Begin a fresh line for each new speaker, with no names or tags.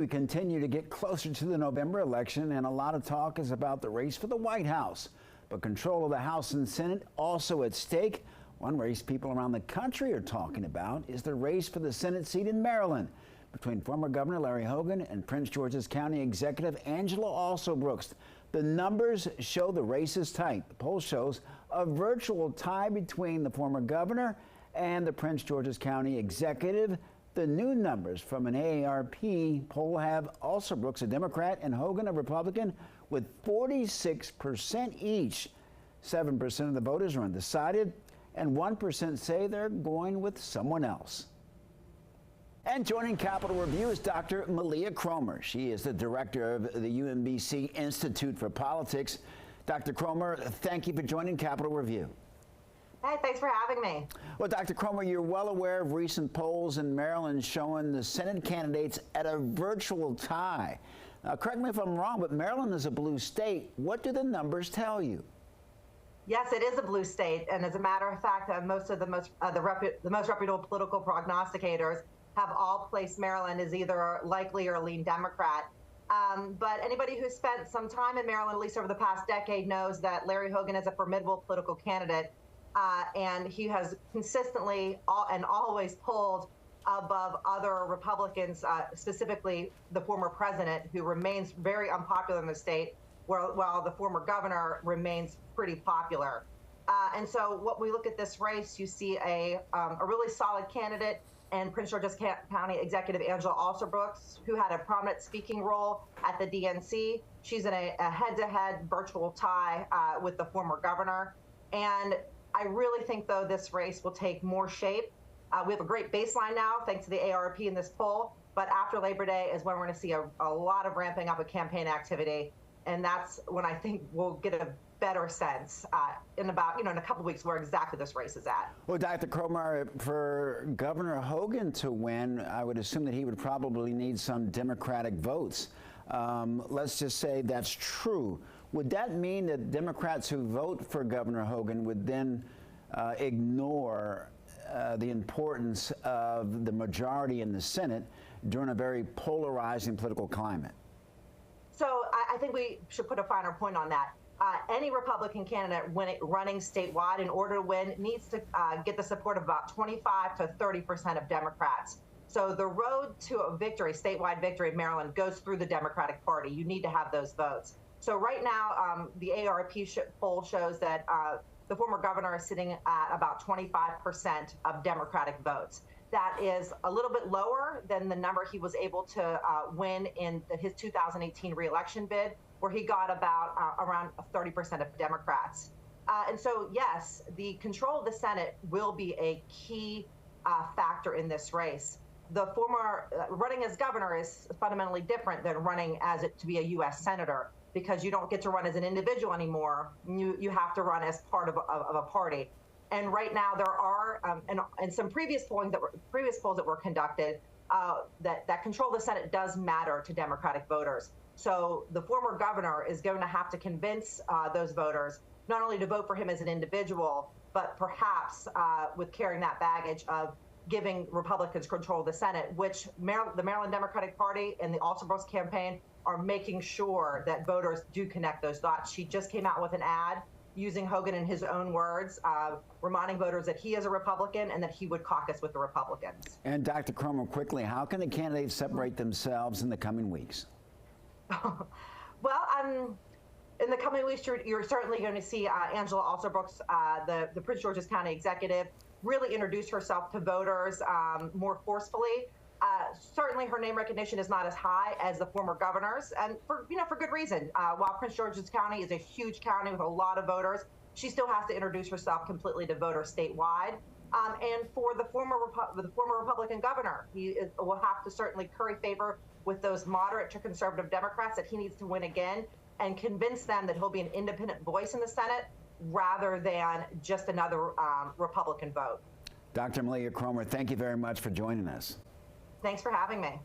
We continue to get closer to the November election, and a lot of talk is about the race for the White House. But control of the House and Senate also at stake. One race people around the country are talking about is the race for the Senate seat in Maryland between former Governor Larry Hogan and Prince George's County Executive Angela Alsobrooks. The numbers show the race is tight. The poll shows a virtual tie between the former governor and the Prince George's County Executive. The new numbers from an AARP poll have Alsobrooks a Democrat and Hogan a Republican with 46% each. 7% of the voters are undecided, and 1% say they're going with someone else. And joining Capitol Review is Dr. Mileah Kromer. She is the director of the UMBC Institute for Politics. Dr. Kromer, thank you for joining Capitol Review.
Hey, thanks for having me.
Well, Dr. Kromer, you're well aware of recent polls in Maryland showing the Senate candidates at a virtual tie. Now, correct me if I'm wrong, but Maryland is a blue state. What do the numbers tell you?
Yes, it is a blue state, and as a matter of fact, most of the most reputable political prognosticators have all placed Maryland as either likely or lean Democrat. But anybody who's spent some time in Maryland, at least over the past decade, knows that Larry Hogan is a formidable political candidate. And he has consistently and always polled above other Republicans, specifically the former president, who remains very unpopular in the state, while the former governor remains pretty popular. And so what we look at this race, you see a really solid candidate and Prince George's County Executive Angela Alsobrooks, who had a prominent speaking role at the DNC. She's in a head-to-head virtual tie with the former governor. And I really think, though, this race will take more shape. We have a great baseline now, thanks to the AARP in this poll. But after Labor Day is when we're going to see a lot of ramping up of campaign activity. And that's when I think we'll get a better sense in about, in a couple of weeks where exactly this race is at.
Well, Dr. Kromer, for Governor Hogan to win, I would assume that he would probably need some Democratic votes. Let's just say that's true. Would that mean that Democrats who vote for Governor Hogan would then ignore the importance of the majority in the Senate during a very polarizing political climate?
So I think we should put a finer point on that. Any Republican candidate running statewide in order to win needs to get the support of about 25 to 30% of Democrats. So the road to a victory, statewide victory in Maryland, goes through the Democratic Party. You need to have those votes. So right now, the AARP poll shows that the former governor is sitting at about 25% of Democratic votes. That is a little bit lower than the number he was able to win in his 2018 reelection bid, where he got about around 30% of Democrats. And so, yes, the control of the Senate will be a key factor in this race. The former running as governor is fundamentally different than running to be a U.S. senator, because you don't get to run as an individual anymore. You have to run as part of a party. And right now there are, and some previous polls that were conducted, that control of the Senate does matter to Democratic voters. So the former governor is going to have to convince those voters not only to vote for him as an individual, but perhaps with carrying that baggage of giving Republicans control of the Senate, which the Maryland Democratic Party and the Alsobrooks campaign are making sure that voters do connect those dots. She just came out with an ad using Hogan in his own words, reminding voters that he is a Republican and that he would caucus with the Republicans.
And Dr. Kromer, quickly, how can the candidates separate themselves in the coming weeks?
Well, in the coming weeks, you're certainly going to see Angela Alsobrooks, the Prince George's County Executive, really introduce herself to voters more forcefully. Certainly, her name recognition is not as high as the former governor's, and for good reason. While Prince George's County is a huge county with a lot of voters, she still has to introduce herself completely to voters statewide. And for the former Republican governor, he will have to certainly curry favor with those moderate to conservative Democrats that he needs to win again, and convince them that he'll be an independent voice in the Senate rather than just another Republican vote.
Dr. Mileah Kromer, thank you very much for joining us.
Thanks for having me.